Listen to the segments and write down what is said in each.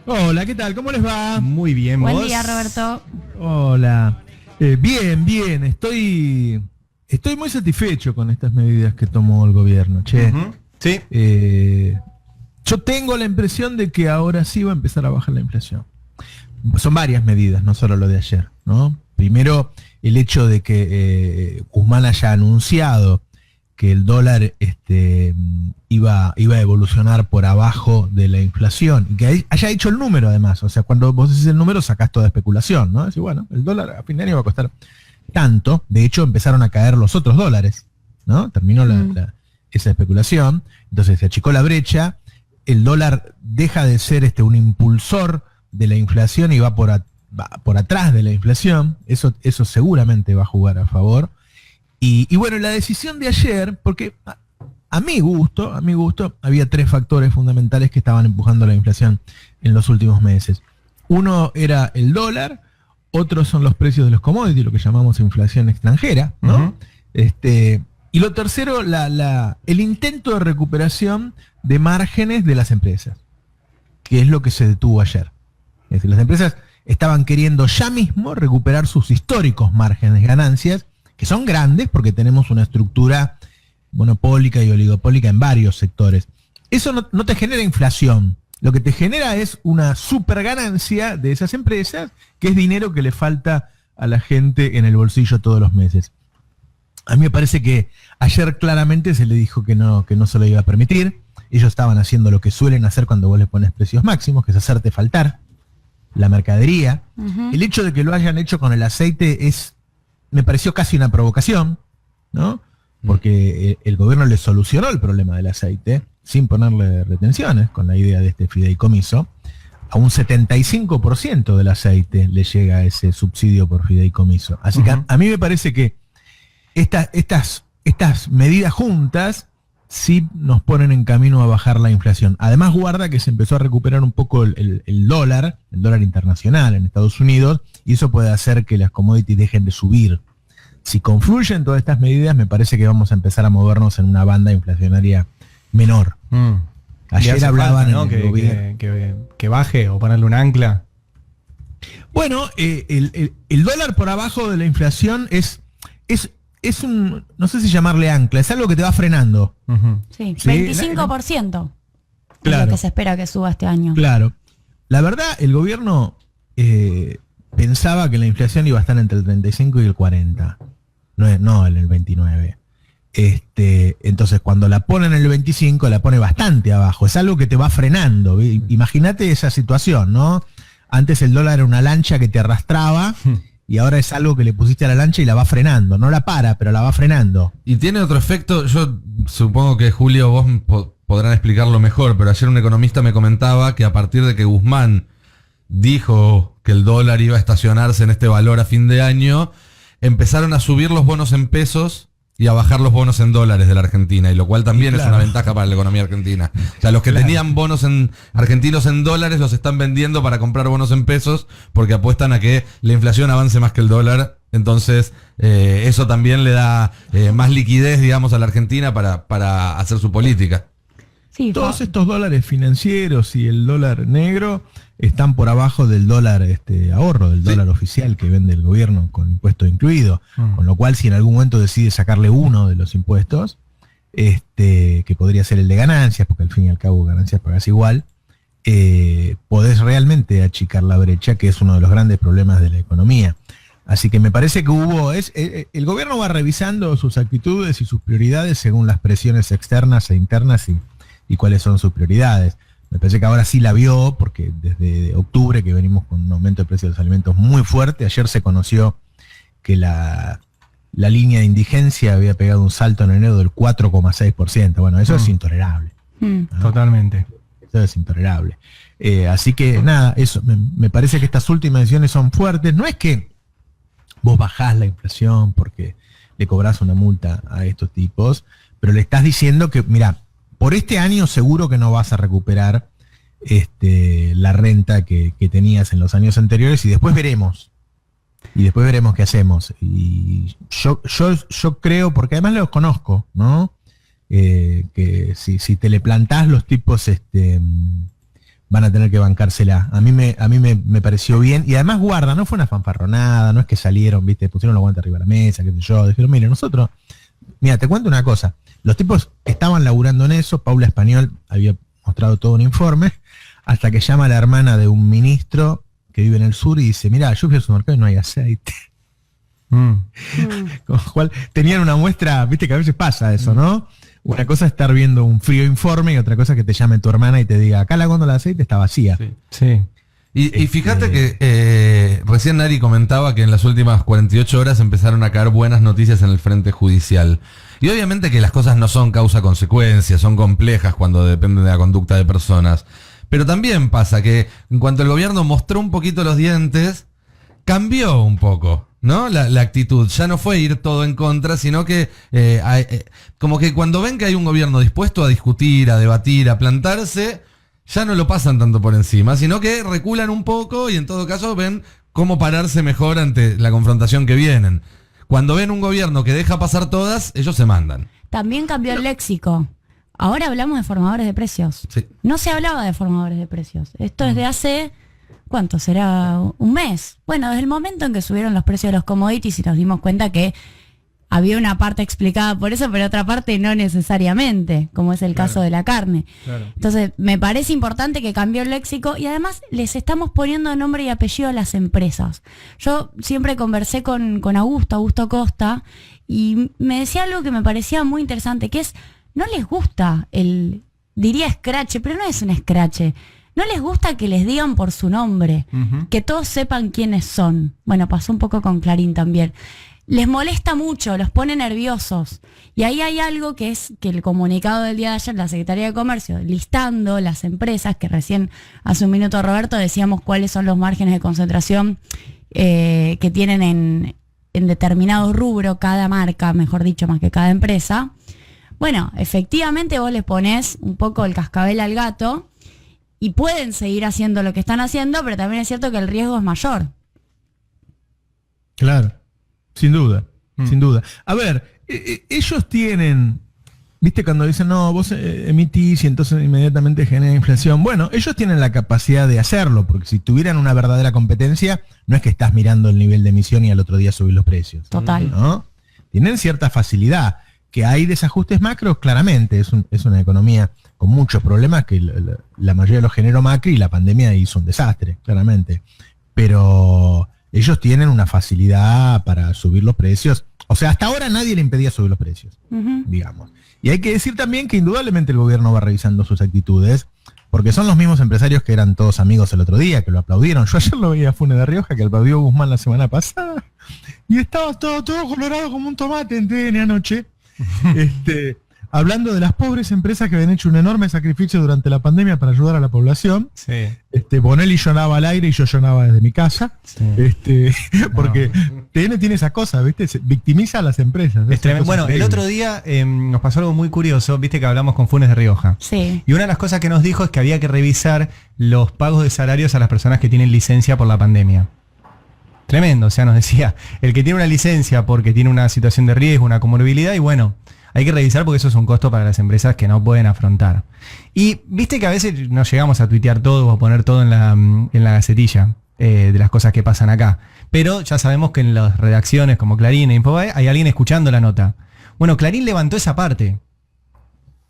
Hola, ¿qué tal? ¿Cómo les va? Muy bien, Buen ¿vos? día, Roberto. Hola. Bien. Estoy muy satisfecho con estas medidas que tomó el gobierno, che. Ujú. Sí. Yo tengo la impresión de que ahora sí va a empezar a bajar la inflación. Son varias medidas, no solo lo de ayer, ¿no? Primero, el hecho de que Guzmán haya anunciado que el dólar iba a evolucionar por abajo de la inflación y que haya hecho el número además. O sea, cuando vos decís el número sacás toda especulación, ¿no? Decís, bueno, el dólar a fin de año va a costar tanto. De hecho, empezaron a caer los otros dólares, ¿no? Terminó esa especulación. Entonces se achicó la brecha. El dólar deja de ser un impulsor de la inflación y va por atrás de la inflación. Eso seguramente va a jugar a favor. Y bueno, la decisión de ayer, porque a mi gusto, había tres factores fundamentales que estaban empujando la inflación en los últimos meses. Uno era el dólar, otros son los precios de los commodities, lo que llamamos inflación extranjera, ¿no? Y lo tercero, el intento de recuperación de márgenes de las empresas, que es lo que se detuvo ayer. Es decir, las empresas estaban queriendo ya mismo recuperar sus históricos márgenes de ganancias, que son grandes porque tenemos una estructura monopólica y oligopólica en varios sectores. Eso no te genera inflación. Lo que te genera es una super ganancia de esas empresas, que es dinero que le falta a la gente en el bolsillo todos los meses. A mí me parece que ayer claramente se le dijo que no se lo iba a permitir. Ellos estaban haciendo lo que suelen hacer cuando vos les pones precios máximos, que es hacerte faltar la mercadería. El hecho de que lo hayan hecho con el aceite me pareció casi una provocación, ¿no? Porque el gobierno le solucionó el problema del aceite sin ponerle retenciones, con la idea de este fideicomiso. A un 75% del aceite le llega ese subsidio por fideicomiso. Así que a mí me parece que estas medidas juntas sí nos ponen en camino a bajar la inflación. Además, guarda que se empezó a recuperar un poco el dólar internacional en Estados Unidos, y eso puede hacer que las commodities dejen de subir. Si confluyen todas estas medidas, me parece que vamos a empezar a movernos en una banda inflacionaria menor. Ayer hablaban falta, ¿no? en el gobierno. Que baje o ponerle un ancla. Bueno, el dólar por abajo de la inflación es un, no sé si llamarle ancla, es algo que te va frenando. Sí, Sí, 25%. Claro. Es lo que se espera que suba este año. Claro. La verdad, el gobierno pensaba que la inflación iba a estar entre el 35 y el 40. No en el 29. Entonces, cuando la pone en el 25, la pone bastante abajo. Es algo que te va frenando. Imagínate esa situación, ¿no? Antes el dólar era una lancha que te arrastraba y ahora es algo que le pusiste a la lancha y la va frenando. No la para, pero la va frenando. Y tiene otro efecto, yo supongo que Julio vos podrán explicarlo mejor, pero ayer un economista me comentaba que a partir de que Guzmán dijo que el dólar iba a estacionarse en este valor a fin de año, empezaron a subir los bonos en pesos y a bajar los bonos en dólares de la Argentina, y lo cual también es una ventaja para la economía argentina. O sea, los que tenían bonos argentinos en dólares los están vendiendo para comprar bonos en pesos porque apuestan a que la inflación avance más que el dólar. Entonces, eso también le da más liquidez, digamos, a la Argentina para hacer su política. Sí, Todos estos dólares financieros y el dólar negro están por abajo del dólar ahorro, del dólar oficial que vende el gobierno con impuesto incluido. Con lo cual, si en algún momento decide sacarle uno de los impuestos, que podría ser el de ganancias, porque al fin y al cabo ganancias pagas igual, podés realmente achicar la brecha, que es uno de los grandes problemas de la economía. Así que me parece que el gobierno va revisando sus actitudes y sus prioridades según las presiones externas e internas y cuáles son sus prioridades. Me parece que ahora sí la vio, porque desde octubre que venimos con un aumento de precios de los alimentos muy fuerte. Ayer se conoció que la línea de indigencia había pegado un salto en enero del 4,6%. Bueno, eso es intolerable. ¿No? Totalmente. Eso es intolerable. Así que nada, eso me parece que estas últimas decisiones son fuertes. No es que vos bajás la inflación porque le cobrás una multa a estos tipos, pero le estás diciendo que, mira, por este año seguro que no vas a recuperar la renta que tenías en los años anteriores, y después veremos. Y después veremos qué hacemos. Y yo creo, porque además los conozco, ¿no? Que si te le plantás los tipos van a tener que bancársela. A mí me pareció bien, y además guarda, no fue una fanfarronada, no es que salieron, viste, pusieron los guantes arriba de la mesa, qué sé yo, dijeron, mire, nosotros, mira, te cuento una cosa, los tipos estaban laburando en eso, Paula Español había mostrado todo un informe, hasta que llama a la hermana de un ministro que vive en el sur y dice, mira, yo fui al supermercado y no hay aceite. Con lo cual tenían una muestra, viste que a veces pasa eso, ¿no? Una cosa es estar viendo un frío informe y otra cosa es que te llame tu hermana y te diga, acá la góndola de aceite está vacía. Sí. Sí. Y fíjate que recién Nari comentaba que en las últimas 48 horas empezaron a caer buenas noticias en el frente judicial. Y obviamente que las cosas no son causa-consecuencia, son complejas cuando dependen de la conducta de personas. Pero también pasa que en cuanto el gobierno mostró un poquito los dientes, cambió un poco, ¿no? La actitud. Ya no fue ir todo en contra, sino que como que cuando ven que hay un gobierno dispuesto a discutir, a debatir, a plantarse, ya no lo pasan tanto por encima, sino que reculan un poco y en todo caso ven cómo pararse mejor ante la confrontación que vienen. Cuando ven un gobierno que deja pasar todas, ellos se mandan. También cambió el léxico. Ahora hablamos de formadores de precios. Sí. No se hablaba de formadores de precios. Esto es de hace, ¿cuánto será? Un mes. Bueno, desde el momento en que subieron los precios de los commodities y nos dimos cuenta que había una parte explicada por eso, pero otra parte no necesariamente, como es el caso de la carne. Claro. Entonces, me parece importante que cambió el léxico y además les estamos poniendo nombre y apellido a las empresas. Yo siempre conversé con Augusto Costa, y me decía algo que me parecía muy interesante, que es, no les gusta diría escrache, pero no es un escrache. No les gusta que les digan por su nombre, que todos sepan quiénes son. Bueno, pasó un poco con Clarín también. Les molesta mucho, los pone nerviosos. Y ahí hay algo que es que el comunicado del día de ayer, la Secretaría de Comercio, listando las empresas, que recién hace un minuto Roberto decíamos cuáles son los márgenes de concentración que tienen en determinado rubro cada marca, mejor dicho, más que cada empresa. Bueno, efectivamente vos les ponés un poco el cascabel al gato y pueden seguir haciendo lo que están haciendo, pero también es cierto que el riesgo es mayor. Claro. Sin duda, sin duda. A ver, ellos tienen, viste cuando dicen, no, vos emitís y entonces inmediatamente genera inflación. Bueno, ellos tienen la capacidad de hacerlo, porque si tuvieran una verdadera competencia, no es que estás mirando el nivel de emisión y al otro día subir los precios. Total. ¿No? Tienen cierta facilidad. Que hay desajustes macros, claramente, es una economía con muchos problemas que la mayoría los generó Macri y la pandemia hizo un desastre, claramente. Pero ellos tienen una facilidad para subir los precios. O sea, hasta ahora nadie le impedía subir los precios, digamos. Y hay que decir también que indudablemente el gobierno va revisando sus actitudes, porque son los mismos empresarios que eran todos amigos el otro día, que lo aplaudieron. Yo ayer lo veía a Funes de Rioja, que aplaudió a Guzmán la semana pasada, y estaba todo colorado como un tomate en TN anoche, hablando de las pobres empresas que habían hecho un enorme sacrificio durante la pandemia para ayudar a la población. Sí. Bonelli lloraba al aire y yo lloraba desde mi casa. Sí. Porque TN tiene esa cosa, ¿viste? Se victimiza a las empresas. Es tremendo. Bueno, el otro día nos pasó algo muy curioso, viste que hablamos con Funes de Rioja. Sí. Y una de las cosas que nos dijo es que había que revisar los pagos de salarios a las personas que tienen licencia por la pandemia. Tremendo, o sea, nos decía, el que tiene una licencia porque tiene una situación de riesgo, una comorbilidad, y bueno, hay que revisar porque eso es un costo para las empresas que no pueden afrontar. Y viste que a veces nos llegamos a tuitear todo o a poner todo en la gacetilla de las cosas que pasan acá. Pero ya sabemos que en las redacciones como Clarín e Infobae hay alguien escuchando la nota. Bueno, Clarín levantó esa parte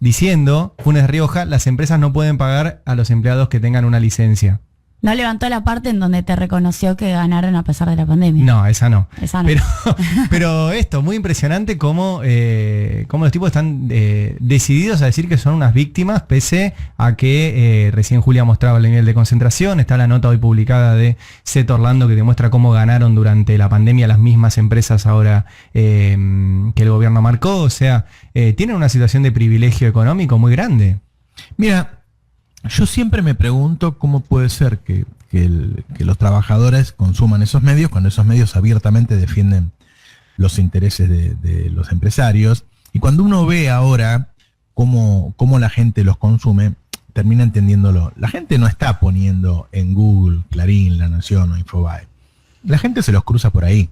diciendo, Funes de Rioja, las empresas no pueden pagar a los empleados que tengan una licencia. No levantó la parte en donde te reconoció que ganaron a pesar de la pandemia. No, esa no. Esa no. Pero esto, muy impresionante cómo los tipos están decididos a decir que son unas víctimas, pese a que recién Julia mostraba el nivel de concentración. Está la nota hoy publicada de Set Orlando que demuestra cómo ganaron durante la pandemia las mismas empresas ahora que el gobierno marcó. O sea, tienen una situación de privilegio económico muy grande. Mira, yo siempre me pregunto cómo puede ser que los trabajadores consuman esos medios cuando esos medios abiertamente defienden los intereses de los empresarios. Y cuando uno ve ahora cómo la gente los consume, termina entendiéndolo. La gente no está poniendo en Google, Clarín, La Nación o Infobae. La gente se los cruza por ahí.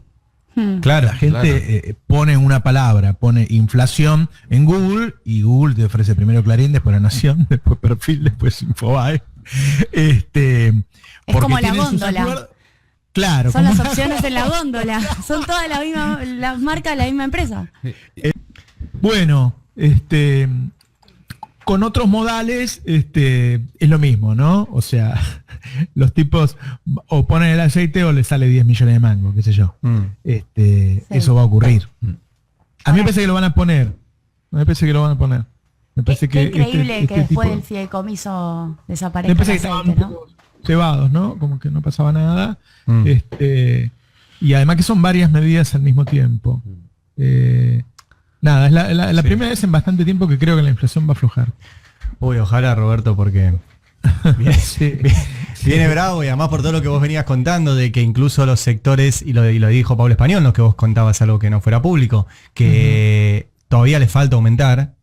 Claro, la gente pone una palabra, pone inflación en Google y Google te ofrece primero Clarín, después La Nación, después Perfil, después Infobae. Es porque como la tienen sus góndola. Claro. Son como las opciones en la góndola. Son todas las marcas de la misma empresa. Bueno, con otros modales, es lo mismo, ¿no? O sea, los tipos o ponen el aceite o les sale 10 millones de mangos, qué sé yo. Eso va a ocurrir. A mí me parece que lo van a poner. Me parece que lo van a poner. Me parece Qué que increíble que después tipo- del fideicomiso me desaparezca parece el que estaban aceite, un ¿no? poco cebados, ¿no? Como que no pasaba nada. Y además que son varias medidas al mismo tiempo. Nada, es la primera vez en bastante tiempo que creo que la inflación va a aflojar. Uy, ojalá, Roberto, porque viene, Sí. viene bravo y además por todo lo que vos venías contando, de que incluso los sectores, y lo dijo Pablo Español, lo que vos contabas algo que no fuera público, que todavía les falta aumentar.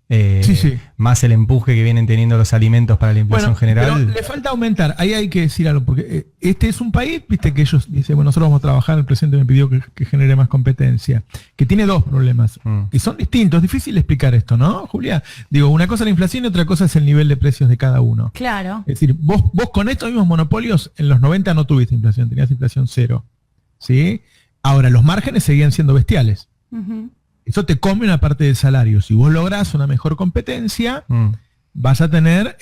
Sí. Más el empuje que vienen teniendo los alimentos para la inflación general. Pero le falta aumentar. Ahí hay que decir algo, porque este es un país, viste, que ellos dicen, bueno, nosotros vamos a trabajar, el presidente me pidió que genere más competencia, que tiene dos problemas, y son distintos, es difícil explicar esto, ¿no, Julia? Digo, una cosa es la inflación y otra cosa es el nivel de precios de cada uno. Claro. Es decir, vos con estos mismos monopolios, en los 90 no tuviste inflación, tenías inflación cero, ¿sí? Ahora, los márgenes seguían siendo bestiales. Ujú. Eso te come una parte del salario. Si vos lográs una mejor competencia, vas a tener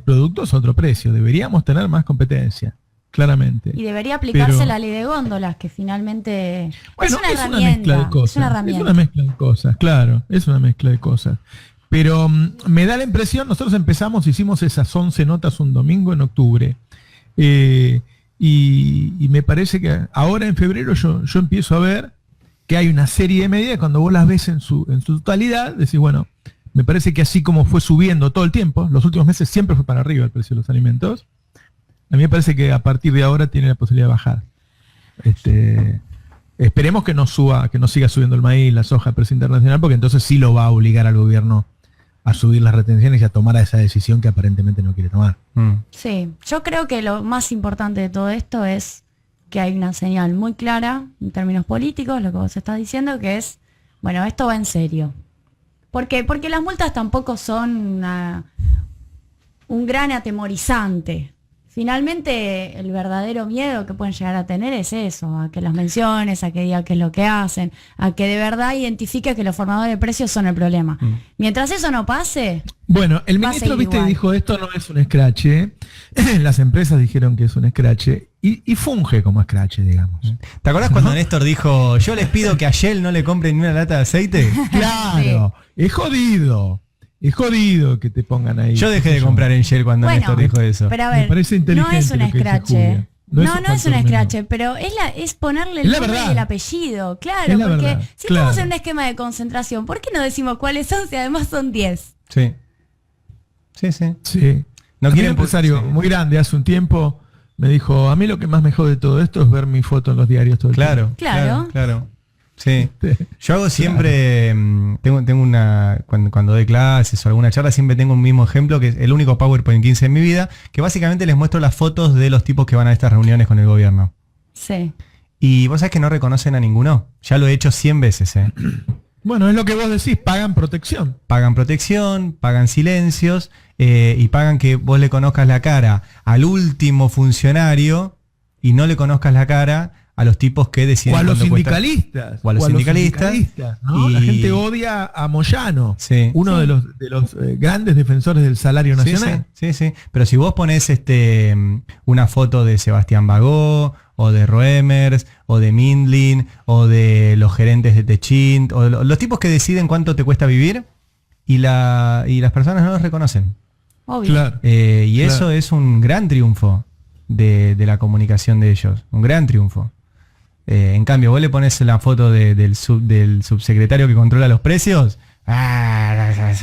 productos a otro precio. Deberíamos tener más competencia, claramente. Y debería aplicarse Pero- la ley de góndolas, que finalmente Bueno, es una mezcla herramienta. de cosas. Es una herramienta. Es una mezcla de cosas, claro. Es una mezcla de cosas. Pero me da la impresión, nosotros hicimos esas 11 notas un domingo en octubre. Y me parece que ahora en febrero yo empiezo a ver que hay una serie de medidas, cuando vos las ves en su totalidad, decís, bueno, me parece que así como fue subiendo todo el tiempo, los últimos meses siempre fue para arriba el precio de los alimentos, a mí me parece que a partir de ahora tiene la posibilidad de bajar. Esperemos que no suba, que no siga subiendo el maíz, la soja, el precio internacional, porque entonces sí lo va a obligar al gobierno a subir las retenciones y a tomar esa decisión que aparentemente no quiere tomar. Sí, yo creo que lo más importante de todo esto es que hay una señal muy clara en términos políticos, lo que vos estás diciendo, que es, bueno, esto va en serio. Porque las multas tampoco son un gran atemorizante. Finalmente, el verdadero miedo que pueden llegar a tener es eso, a que las menciones, a que diga qué es lo que hacen, a que de verdad identifique que los formadores de precios son el problema. Mientras eso no pase, Bueno, el va a ministro, seguir viste, igual. dijo, esto no es un escrache. Las empresas dijeron que es un escrache y funge como escrache, digamos. ¿Te acordás cuando Néstor dijo, yo les pido que a Shell no le compren ni una lata de aceite? Claro, es jodido que te pongan ahí. Yo dejé de comprar en Shell cuando bueno, Néstor dijo eso. pero a Me ver, parece no es inteligente un lo que dice escrache. Julia. No es No, un no es un factor menor. escrache, pero es ponerle el Es la nombre verdad. y el apellido, claro, Es la porque verdad, si claro. estamos en un esquema de concentración, ¿por qué no decimos cuáles son si además son 10? Sí. Sí. Sí. No A mí un quieren empresario sí. muy grande hace un tiempo me dijo, a mí lo que más me jode de todo esto es ver mi foto en los diarios todo el Claro, Claro. claro. Sí. tiempo. Yo hago siempre, tengo una, cuando doy clases o alguna charla, siempre tengo un mismo ejemplo, que es el único PowerPoint 15 en mi vida, que básicamente les muestro las fotos de los tipos que van a estas reuniones con el gobierno. Sí. Y vos sabés que no reconocen a ninguno. Ya lo he hecho 100 veces, ¿eh? Bueno, es lo que vos decís, pagan protección. Pagan protección, pagan silencios y pagan que vos le conozcas la cara al último funcionario y no le conozcas la cara a los tipos que deciden O a los cuánto cuesta. sindicalistas. O a los sindicalistas. ¿no? La Y- gente odia a Moyano, Sí. uno de los grandes defensores del salario nacional. Sí. Pero si vos pones una foto de Sebastián Bagó, o de Roemers, o de Mindlin, o de los gerentes de Techint, o de los tipos que deciden cuánto te cuesta vivir, y las personas no los reconocen. Obvio. Claro. Y Claro. eso es un gran triunfo de la comunicación de ellos. Un gran triunfo. En cambio, vos le pones la foto del subsecretario que controla los precios,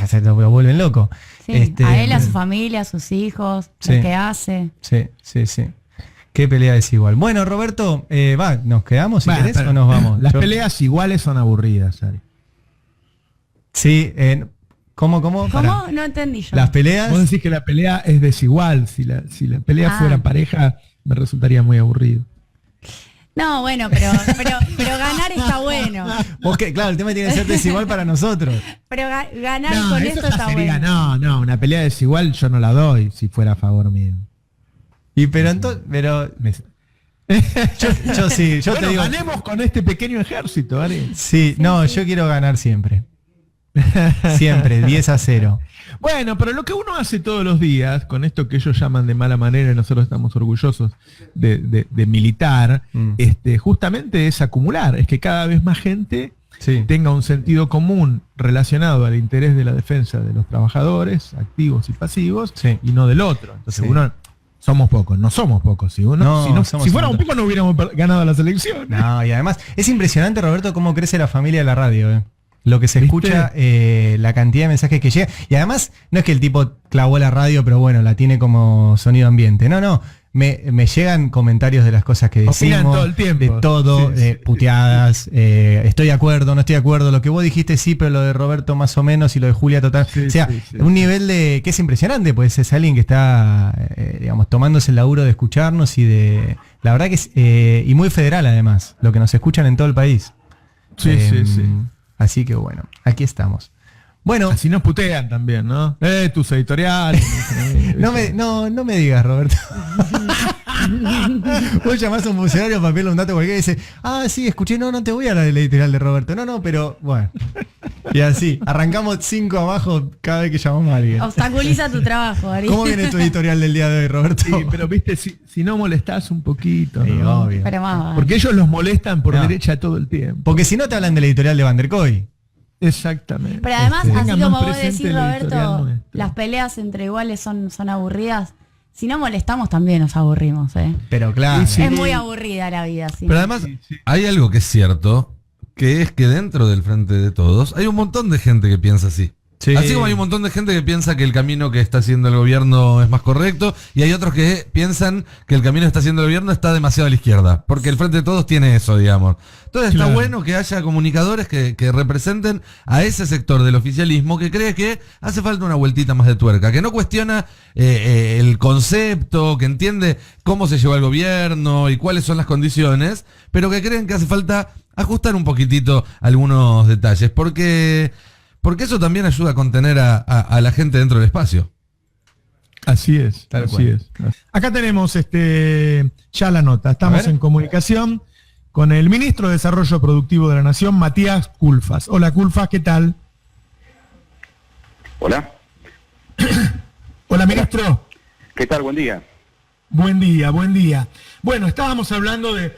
se lo vuelven loco. Sí, a él, a su familia, a sus hijos, Sí. lo que hace. Sí. Qué pelea desigual. Bueno, Roberto, ¿nos quedamos si Bueno, querés pero o nos vamos? Las Yo- peleas iguales son aburridas, Ari. Sí, ¿cómo? ¿Cómo? Pará. No entendí yo. Las peleas... Vos decís que la pelea es desigual. Si la pelea Ah. fuera pareja, me resultaría muy aburrido. No, bueno, pero ganar está bueno. Vos que, claro, el tema tiene que ser desigual para nosotros. Pero ganar No, con eso esto ya está sería, bueno. no, una pelea desigual yo no la doy si fuera a favor mío. Y pero entonces, yo sí, yo Bueno, te digo. ganemos con este pequeño ejército, Ari. Sí, no, yo quiero ganar siempre. Siempre, 10-0. Bueno, pero lo que uno hace todos los días, con esto que ellos llaman de mala manera, y nosotros estamos orgullosos de militar, justamente es acumular, es que cada vez más gente Sí. tenga un sentido común relacionado al interés de la defensa de los trabajadores, activos y pasivos, Sí. y no del otro. Entonces Sí. uno, somos pocos, no somos pocos. Si No, somos si fuéramos un montón. pocos no hubiéramos ganado las elecciones. No, y además, es impresionante, Roberto, cómo crece la familia de la radio, Lo que se ¿Viste? escucha, la cantidad de mensajes que llega. Y además, no es que el tipo clavó la radio, pero bueno, la tiene como sonido ambiente. No. Me llegan comentarios de las cosas que Opinan decimos, todo el tiempo. de todo, Sí, sí, puteadas, estoy de acuerdo, no estoy de acuerdo, lo que vos dijiste sí, pero lo de Roberto más o menos y lo de Julia total. Sí, o sea, sí, sí, un nivel de que es impresionante, pues es alguien que está, digamos, tomándose el laburo de escucharnos y de... La verdad que es, y muy federal además, lo que nos escuchan en todo el país. Sí, sí. Así que bueno, aquí estamos. Bueno, Así nos putean también, ¿no? Tus editoriales. no me digas, Roberto. Vos llamás a un funcionario para pedirle un dato cualquiera y dice, sí, escuché, no te voy a la del editorial de Roberto. No, pero bueno. Y así, arrancamos 5 abajo cada vez que llamamos a alguien. Obstaculiza tu trabajo, Ari. ¿Cómo viene tu editorial del día de hoy, Roberto? Sí, pero viste, si no molestás un poquito, Sí, ¿no? obvio. Pero más. Porque ellos los molestan por No. derecha todo el tiempo. Porque si no te hablan del editorial de Van der Koy. Exactamente. Pero además, Tengan así más como vos presente decís, el editorial Roberto, nuestro. las peleas entre iguales son aburridas. Si no molestamos también nos aburrimos, Pero claro. Sí. Es muy aburrida la vida, sí. Pero además, Sí. hay algo que es cierto, que es que dentro del Frente de Todos hay un montón de gente que piensa así. Sí. Así como hay un montón de gente que piensa que el camino que está haciendo el gobierno es más correcto, y hay otros que piensan que el camino que está haciendo el gobierno está demasiado a la izquierda, porque el Frente de Todos tiene eso, digamos. Entonces está Claro. bueno que haya comunicadores que representen a ese sector del oficialismo que cree que hace falta una vueltita más de tuerca, que no cuestiona el concepto, que entiende cómo se lleva el gobierno y cuáles son las condiciones, pero que creen que hace falta ajustar un poquitito algunos detalles, porque eso también ayuda a contener a la gente dentro del espacio. Así es, Tal así cual. es. Acá tenemos ya la nota. A Estamos ver. en comunicación con el ministro de Desarrollo Productivo de la Nación, Matías Culfas. Hola, Culfas, ¿qué tal? Hola, Hola, ministro. ¿qué tal? Buen día. Buen día, buen día. Bueno, estábamos hablando de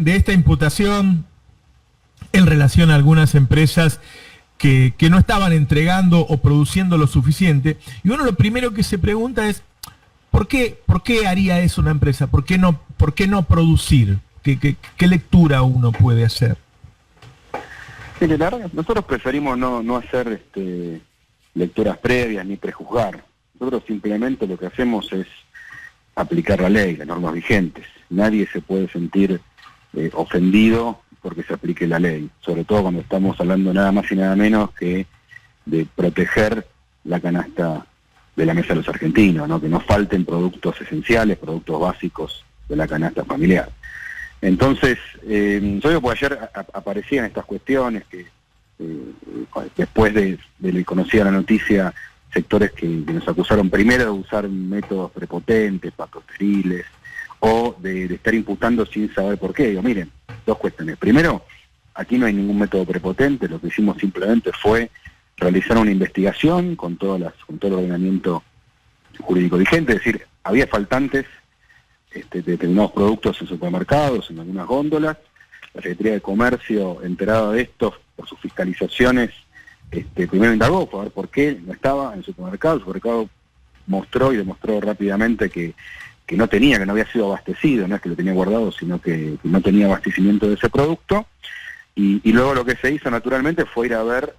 esta imputación en relación a algunas empresas que no estaban entregando o produciendo lo suficiente. Y uno lo primero que se pregunta es, ¿por qué haría eso una empresa? ¿Por qué no producir? ¿Qué lectura uno puede hacer? Mire, la verdad, nosotros preferimos no hacer lecturas previas ni prejuzgar. Nosotros simplemente lo que hacemos es aplicar la ley, las normas vigentes. Nadie se puede sentir ofendido porque se aplique la ley, sobre todo cuando estamos hablando nada más y nada menos que de proteger la canasta de la mesa de los argentinos, ¿no? Que no falten productos esenciales, productos básicos de la canasta familiar. Entonces, yo digo, porque ayer aparecían estas cuestiones que después de conocida la noticia, sectores que nos acusaron primero de usar métodos prepotentes, pactos esteriles, o de estar imputando sin saber por qué. Digo, miren, dos cuestiones. Primero, aquí no hay ningún método prepotente, lo que hicimos simplemente fue realizar una investigación con todo el ordenamiento jurídico vigente, es decir, había faltantes de determinados productos en supermercados, en algunas góndolas. La Secretaría de Comercio, enterada de esto por sus fiscalizaciones, primero indagó para ver por qué no estaba en el supermercado. El supermercado mostró y demostró rápidamente que no había sido abastecido, no es que lo tenía guardado, sino que no tenía abastecimiento de ese producto. Y luego lo que se hizo naturalmente fue ir a ver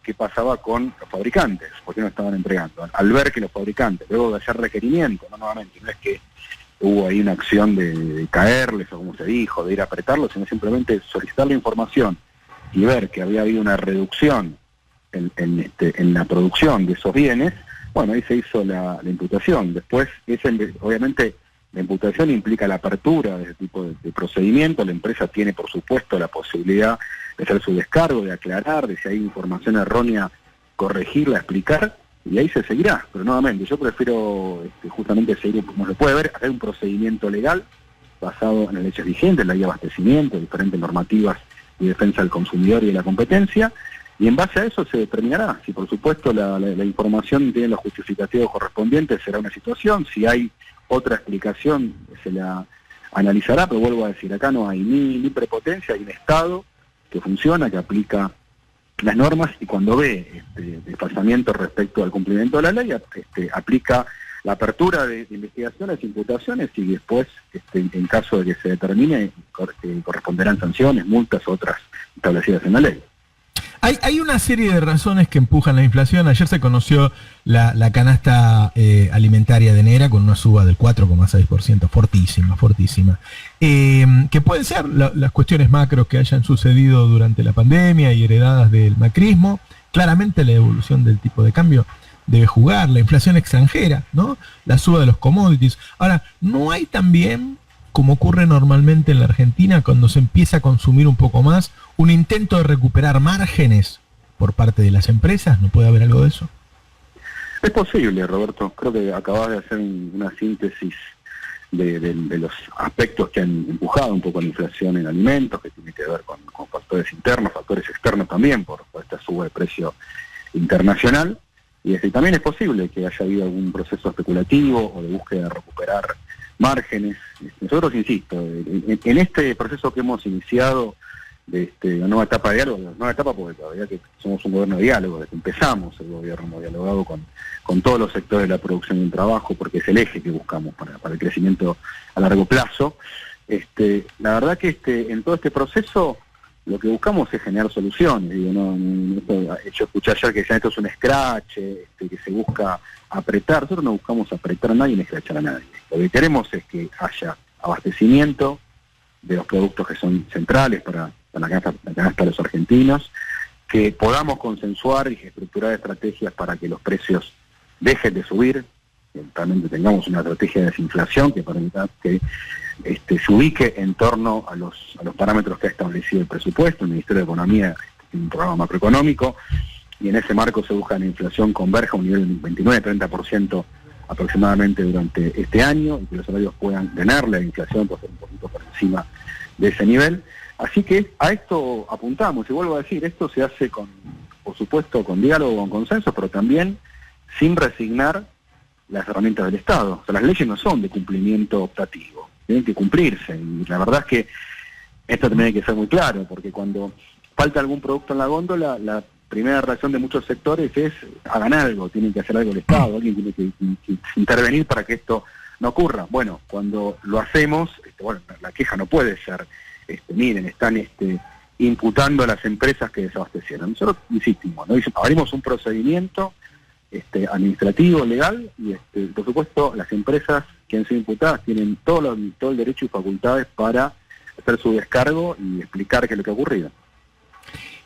qué pasaba con los fabricantes, por qué no estaban entregando. Al ver que los fabricantes, luego de hacer requerimiento, no es que hubo ahí una acción de caerles, o como se dijo, de ir a apretarlos, sino simplemente solicitar la información y ver que había habido una reducción en la producción de esos bienes. Bueno, ahí se hizo la imputación. Después, obviamente, La imputación implica la apertura de ese tipo de procedimiento. La empresa tiene, por supuesto, la posibilidad de hacer su descargo, de aclarar, de si hay información errónea, corregirla, explicar, y ahí se seguirá. Pero nuevamente, yo prefiero justamente seguir, como se puede ver, hacer un procedimiento legal basado en las leyes vigentes, la ley de abastecimiento, diferentes normativas y defensa del consumidor y de la competencia, y en base a eso se determinará. Si por supuesto la información tiene los justificativos correspondientes, será una situación. Si hay otra explicación, se la analizará, pero vuelvo a decir, acá no hay ni prepotencia, hay un Estado que funciona, que aplica las normas, y cuando ve desfasamiento respecto al cumplimiento de la ley, aplica la apertura de investigaciones, imputaciones, y después, en caso de que se determine, corresponderán sanciones, multas, otras establecidas en la ley. Hay una serie de razones que empujan la inflación. Ayer se conoció la canasta alimentaria de enero con una suba del 4,6%, fortísima. Que pueden ser las cuestiones macro que hayan sucedido durante la pandemia y heredadas del macrismo. Claramente la evolución del tipo de cambio debe jugar, la inflación extranjera, ¿no? La suba de los commodities. Ahora, ¿no hay también, como ocurre normalmente en la Argentina, cuando se empieza a consumir un poco más, un intento de recuperar márgenes por parte de las empresas? ¿No puede haber algo de eso? Es posible, Roberto. Creo que acabas de hacer una síntesis de los aspectos que han empujado un poco la inflación en alimentos, que tiene que ver con factores internos, factores externos también, por esta suba de precio internacional. Y también es posible que haya habido algún proceso especulativo o de búsqueda de recuperar márgenes. Nosotros, insisto, en este proceso que hemos iniciado de una nueva etapa de diálogo, nueva etapa porque todavía que somos un gobierno de diálogo, desde que empezamos el gobierno hemos dialogado con todos los sectores de la producción y el trabajo, porque es el eje que buscamos para el crecimiento a largo plazo. La verdad que en todo este proceso lo que buscamos es generar soluciones. Yo escuché ayer que decían esto es un scratch, que se busca apretar. Nosotros no buscamos apretar a nadie ni escrachar a nadie. Lo que queremos es que haya abastecimiento de los productos que son centrales para la canasta de los argentinos, que podamos consensuar y estructurar estrategias para que los precios dejen de subir, que realmente tengamos una estrategia de desinflación que permita que se ubique en torno a los parámetros que ha establecido el presupuesto. El Ministerio de Economía tiene un programa macroeconómico, y en ese marco se busca la inflación converja a un nivel del 29-30% aproximadamente durante este año, y que los salarios puedan ganarle a la inflación por ser un poquito por encima de ese nivel. Así que a esto apuntamos, y vuelvo a decir, esto se hace por supuesto, con diálogo, con consenso, pero también sin resignar las herramientas del Estado. O sea, las leyes no son de cumplimiento optativo, tienen que cumplirse, y la verdad es que esto también hay que ser muy claro, porque cuando falta algún producto en la góndola, la primera reacción de muchos sectores es hagan algo, tienen que hacer algo el Estado, alguien tiene que intervenir para que esto no ocurra. Bueno, cuando lo hacemos, la queja no puede ser, miren, están imputando a las empresas que desabastecieron. Nosotros insistimos, ¿no? Abrimos un procedimiento administrativo, legal, y por supuesto las empresas que han sido imputadas tienen todo el derecho y facultades para hacer su descargo y explicar qué es lo que ha ocurrido.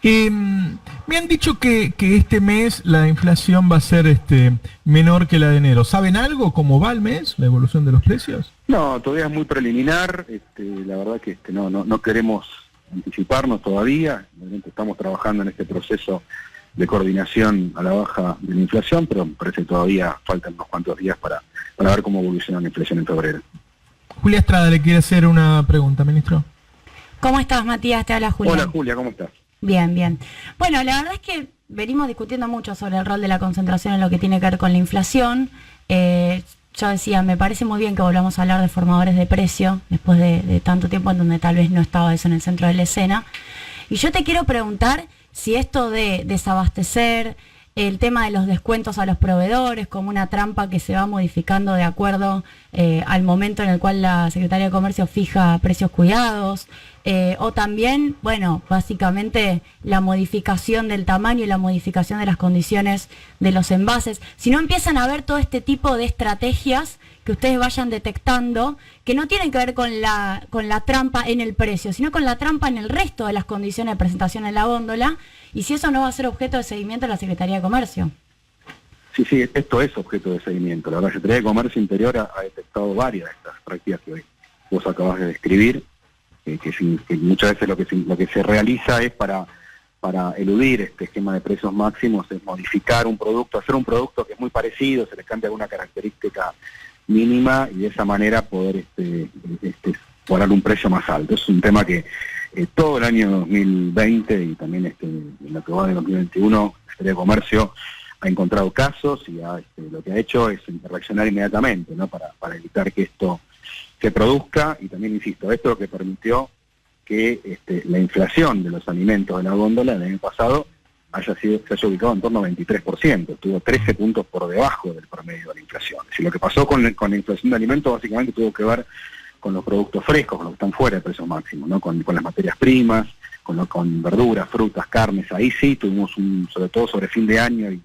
Me han dicho que este mes la inflación va a ser menor que la de enero. ¿Saben algo cómo va el mes, la evolución de los precios? No, todavía es muy preliminar. La verdad que no queremos anticiparnos todavía. Realmente estamos trabajando en este proceso de coordinación a la baja de la inflación, pero parece que todavía faltan unos cuantos días para ver cómo evoluciona la inflación en febrero. Julia Estrada le quiere hacer una pregunta, ministro. ¿Cómo estás, Matías? Te habla Julia. Hola, Julia, ¿cómo estás? Bien, bien. Bueno, la verdad es que venimos discutiendo mucho sobre el rol de la concentración en lo que tiene que ver con la inflación. Yo decía, me parece muy bien que volvamos a hablar de formadores de precio después de tanto tiempo en donde tal vez no estaba eso en el centro de la escena. Y yo te quiero preguntar si esto de desabastecer, el tema de los descuentos a los proveedores como una trampa que se va modificando de acuerdo al momento en el cual la Secretaría de Comercio fija precios cuidados, o también, bueno, básicamente la modificación del tamaño y la modificación de las condiciones de los envases. Si no empiezan a ver todo este tipo de estrategias que ustedes vayan detectando, que no tienen que ver con la trampa en el precio, sino con la trampa en el resto de las condiciones de presentación en la góndola, y si eso no va a ser objeto de seguimiento de la Secretaría de Comercio. Sí, esto es objeto de seguimiento. La Secretaría de Comercio Interior ha detectado varias de estas prácticas que vos acabas de describir, que muchas veces lo que se realiza es para eludir este esquema de precios máximos, es modificar un producto, hacer un producto que es muy parecido, se le cambia alguna característica mínima y de esa manera poder cobrar un precio más alto. Es un tema que todo el año 2020 y también en lo que va de 2021, la Secretaría de Comercio ha encontrado casos y lo que ha hecho es reaccionar inmediatamente, ¿no? para evitar que esto se produzca. Y también, insisto, esto es lo que permitió que la inflación de los alimentos de la góndola del año pasado se haya ubicado en torno a 23%, estuvo 13 puntos por debajo del promedio de la inflación. Si lo que pasó con la inflación de alimentos básicamente tuvo que ver con los productos frescos, con los que están fuera de precios máximos, ¿no? Con las materias primas, con verduras, frutas, carnes. Ahí sí tuvimos sobre todo sobre fin de año y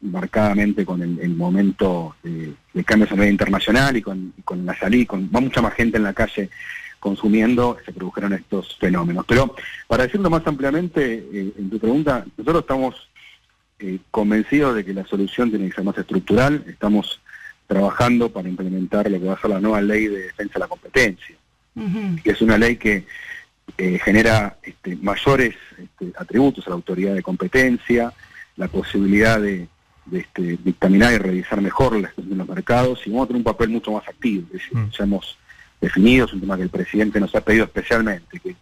marcadamente con el momento de cambios a nivel internacional y con la salida, con mucha más gente en la calle consumiendo, se produjeron estos fenómenos. Pero para decirlo más ampliamente, en tu pregunta, nosotros estamos convencidos de que la solución tiene que ser más estructural. Estamos trabajando para implementar lo que va a ser la nueva ley de defensa de la competencia, que es una ley que genera mayores atributos a la autoridad de competencia, la posibilidad de dictaminar y revisar mejor la situación de los mercados, y vamos a tener un papel mucho más activo. Es decir, ya hemos definido, es un tema que el presidente nos ha pedido especialmente, que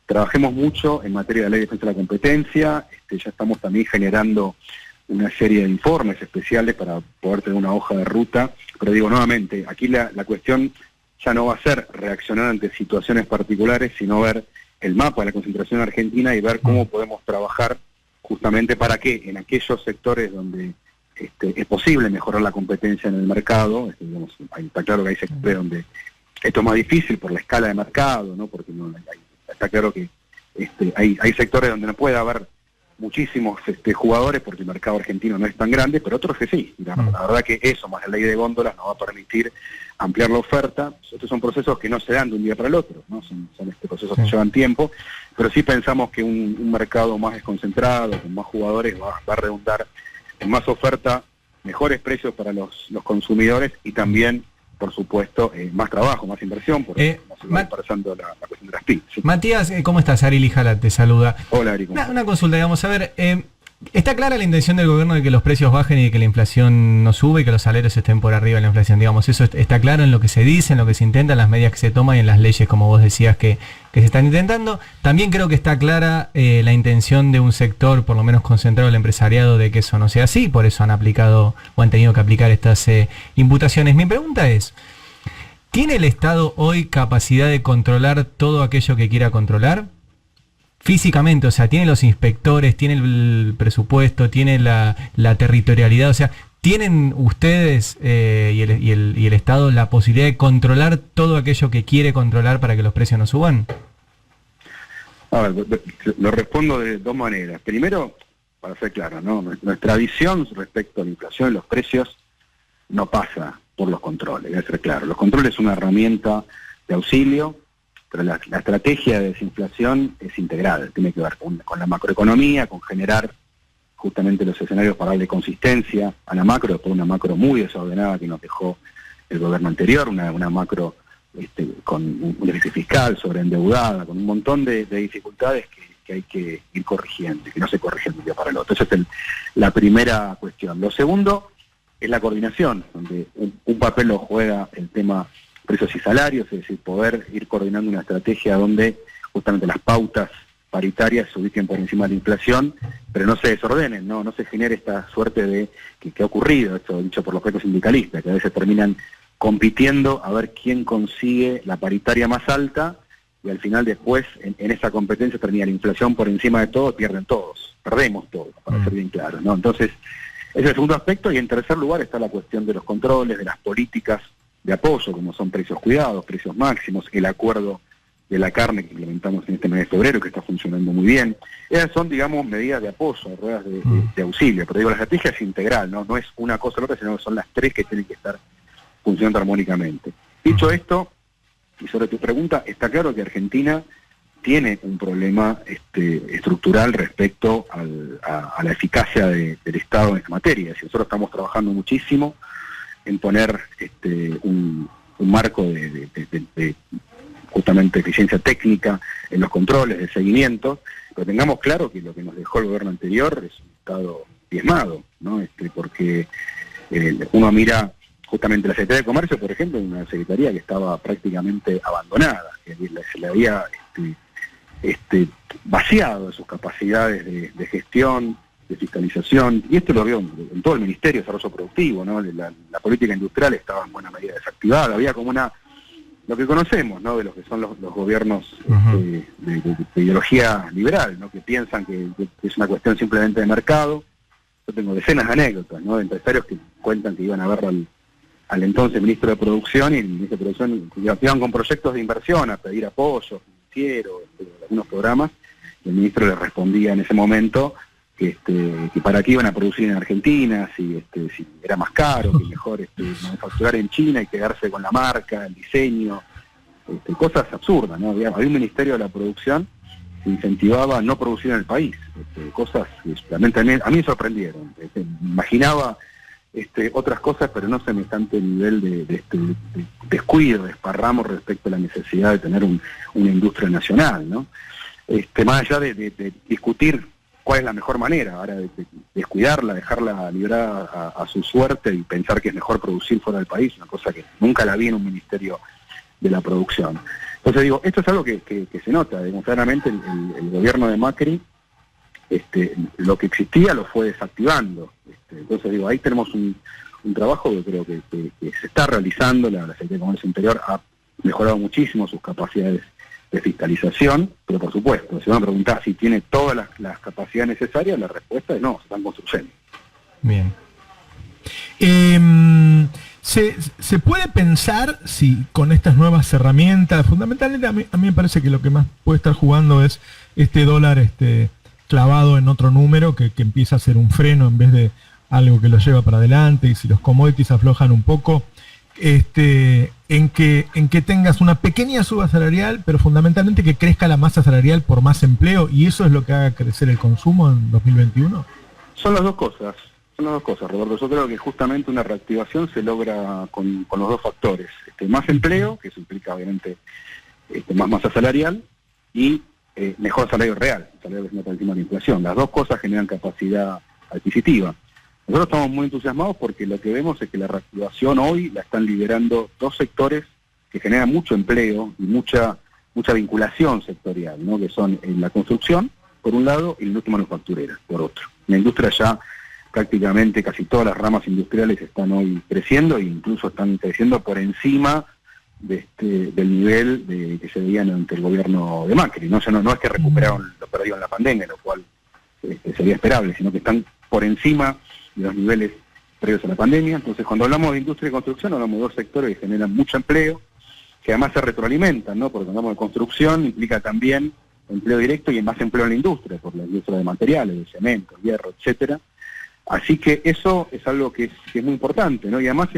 trabajemos mucho en materia de ley de defensa de la competencia. Ya estamos también generando una serie de informes especiales para poder tener una hoja de ruta, pero digo nuevamente, aquí la cuestión ya no va a ser reaccionar ante situaciones particulares, sino ver el mapa de la concentración argentina y ver cómo podemos trabajar justamente para que en aquellos sectores donde es posible mejorar la competencia en el mercado, digamos, está claro que hay sectores donde esto es más difícil por la escala de mercado, ¿no? Porque está claro que hay sectores donde no puede haber muchísimos jugadores porque el mercado argentino no es tan grande, pero otros que sí. La verdad que eso, más la ley de góndolas, nos va a permitir ampliar la oferta. Estos son procesos que no se dan de un día para el otro, ¿no? Son procesos que llevan tiempo, pero sí pensamos que un mercado más desconcentrado, con más jugadores, va a redundar en más oferta, mejores precios para los consumidores y también, por supuesto, más trabajo, más inversión, porque nos va pasando la cuestión de las pymes. ¿Sí? Matías, ¿cómo estás? Ari Lijala te saluda. Hola, Ari. Una consulta, digamos, a ver, está clara la intención del gobierno de que los precios bajen y de que la inflación no sube y que los salarios estén por arriba de la inflación, digamos, eso está claro en lo que se dice, en lo que se intenta, en las medidas que se toman y en las leyes, como vos decías, que se están intentando. También creo que está clara la intención de un sector, por lo menos concentrado del empresariado, de que eso no sea así, por eso han aplicado o han tenido que aplicar estas imputaciones. Mi pregunta es, ¿tiene el Estado hoy capacidad de controlar todo aquello que quiera controlar? Físicamente, o sea, tiene los inspectores, tiene el presupuesto, tiene la territorialidad, o sea, ¿tienen ustedes y el Estado la posibilidad de controlar todo aquello que quiere controlar para que los precios no suban? A ver, lo respondo de dos maneras. Primero, para ser claro, ¿no? Nuestra visión respecto a la inflación y los precios no pasa por los controles, debe ser claro. Los controles son una herramienta de auxilio, pero la estrategia de desinflación es integral, tiene que ver con la macroeconomía, con generar justamente los escenarios para darle consistencia a la macro, después una macro muy desordenada que nos dejó el gobierno anterior, una macro con un déficit fiscal sobreendeudada, con un montón de dificultades que hay que ir corrigiendo, y que no se corrigen de un día para el otro. Esa es la primera cuestión. Lo segundo es la coordinación, donde un papel lo juega el tema precios y salarios, es decir, poder ir coordinando una estrategia donde justamente las pautas paritarias se ubiquen por encima de la inflación, pero no se desordenen, no se genere esta suerte de que ha ocurrido, esto dicho por los propios sindicalistas, que a veces terminan compitiendo a ver quién consigue la paritaria más alta, y al final después en esa competencia termina la inflación por encima de todo, pierden todos, perdemos todos, para ser bien claros, ¿no? Entonces, ese es el segundo aspecto, y en tercer lugar está la cuestión de los controles, de las políticas de apoyo, como son precios cuidados, precios máximos, el acuerdo de la carne que implementamos en este mes de febrero, que está funcionando muy bien. Esas son, digamos, medidas de apoyo, ruedas de auxilio, pero digo, la estrategia es integral, no es una cosa o la otra, sino que son las tres que tienen que estar funcionando armónicamente. Dicho esto, y sobre tu pregunta, está claro que Argentina tiene un problema estructural respecto a la eficacia del Estado en esta materia. Si nosotros estamos trabajando muchísimo en poner un marco de justamente eficiencia técnica en los controles, de seguimiento, pero tengamos claro que lo que nos dejó el gobierno anterior es un Estado diezmado, ¿no? Porque uno mira justamente la Secretaría de Comercio, por ejemplo, una secretaría que estaba prácticamente abandonada, que se le había vaciado de sus capacidades de gestión, de fiscalización, y esto lo vio en todo el Ministerio de Desarrollo Productivo, ¿no? La política industrial estaba en buena medida desactivada, había como lo que conocemos, ¿no? De lo que son los gobiernos de ideología liberal, ¿no? Que piensan que es una cuestión simplemente de mercado. Yo tengo decenas de anécdotas, ¿no? De empresarios que cuentan que iban a ver al entonces ministro de Producción, y el ministro de Producción iban con proyectos de inversión a pedir apoyo financiero, algunos programas, y el ministro le respondía en ese momento que para qué iban a producir en Argentina, si era más caro, que mejor manufacturar en China y quedarse con la marca, el diseño, cosas absurdas, ¿no? Había un ministerio de la producción que incentivaba a no producir en el país, cosas que realmente a mí me sorprendieron. Imaginaba otras cosas, pero no semejante nivel de descuido, desparramo respecto a la necesidad de tener una industria nacional, ¿no? Más allá de discutir cuál es la mejor manera, ahora de descuidarla, dejarla librada a su suerte y pensar que es mejor producir fuera del país, una cosa que nunca la vi en un ministerio de la producción. Entonces digo, esto es algo que se nota, digamos, claramente el gobierno de Macri, lo que existía lo fue desactivando. Entonces digo, ahí tenemos un trabajo que creo que se está realizando, la Secretaría de Comercio Interior ha mejorado muchísimo sus capacidades de fiscalización, pero por supuesto, si uno pregunta si tiene todas las capacidades necesarias, la respuesta es no, se están construyendo. Bien. ¿Se puede pensar si con estas nuevas herramientas, fundamentalmente a mí me parece que lo que más puede estar jugando es este dólar clavado en otro número que empieza a ser un freno en vez de algo que lo lleva para adelante, y si los commodities aflojan un poco, en que tengas una pequeña suba salarial, pero fundamentalmente que crezca la masa salarial por más empleo, y eso es lo que haga crecer el consumo en 2021? Son las dos cosas, Roberto. Yo creo que justamente una reactivación se logra con los dos factores. Más empleo, que eso implica obviamente más masa salarial, y mejor salario real, salario que no está encima de la inflación. Las dos cosas generan capacidad adquisitiva. Nosotros estamos muy entusiasmados porque lo que vemos es que la reactivación hoy la están liderando dos sectores que generan mucho empleo y mucha vinculación sectorial, ¿no? Que son en la construcción, por un lado, y la industria manufacturera, por otro. En la industria ya prácticamente casi todas las ramas industriales están hoy creciendo, e incluso están creciendo por encima del nivel que se veía ante el gobierno de Macri. No es que recuperaron lo perdido en la pandemia, lo cual sería esperable, sino que están por encima de los niveles previos a la pandemia. Entonces, cuando hablamos de industria y construcción, hablamos de dos sectores que generan mucho empleo, que además se retroalimentan, ¿no? Porque cuando hablamos de construcción implica también empleo directo y más empleo en la industria, por la industria de materiales, de cemento, hierro, etcétera. Así que eso es algo que es muy importante, ¿no? Y además,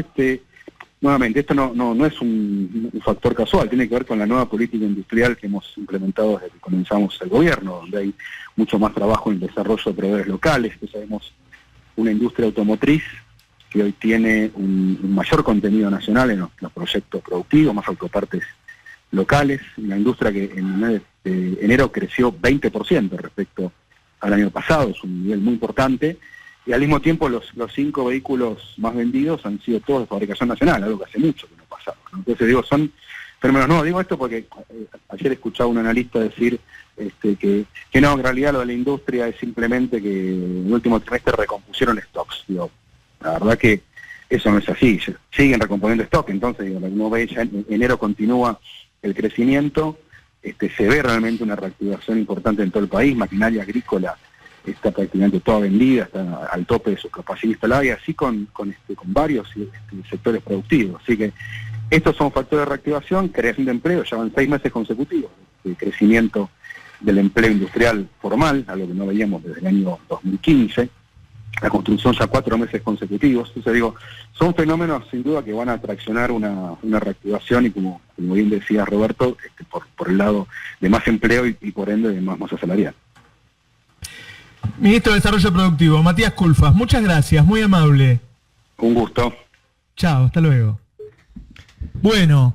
nuevamente, esto no es un factor casual, tiene que ver con la nueva política industrial que hemos implementado desde que comenzamos el gobierno, donde hay mucho más trabajo en desarrollo de proveedores locales, que sabemos una industria automotriz que hoy tiene un mayor contenido nacional en los proyectos productivos, más autopartes locales, una industria que en enero creció 20% respecto al año pasado, es un nivel muy importante, y al mismo tiempo los 5 vehículos más vendidos han sido todos de fabricación nacional, algo que hace mucho que no pasaba, ¿no? Entonces digo, son fenómenos nuevos. Digo esto porque ayer escuchaba a un analista decir que no, en realidad lo de la industria es simplemente que en el último trimestre recompusieron stocks. Digo, la verdad que eso no es así, siguen recomponiendo stock, entonces digo, como veis, ya en enero continúa el crecimiento, se ve realmente una reactivación importante en todo el país, maquinaria agrícola está prácticamente toda vendida, está al tope de su capacidad instalada, y así con varios sectores productivos. Así que estos son factores de reactivación, creación de empleo, ya van 6 meses consecutivos de crecimiento del empleo industrial formal, algo que no veíamos desde el año 2015. la construcción ya 4 meses consecutivos. Entonces digo, son fenómenos sin duda que van a traccionar una reactivación y como bien decía Roberto, por el lado de más empleo y por ende de más masa salarial. Ministro de Desarrollo Productivo, Matías Culfas, muchas gracias, muy amable. Un gusto. Chao, hasta luego. Bueno.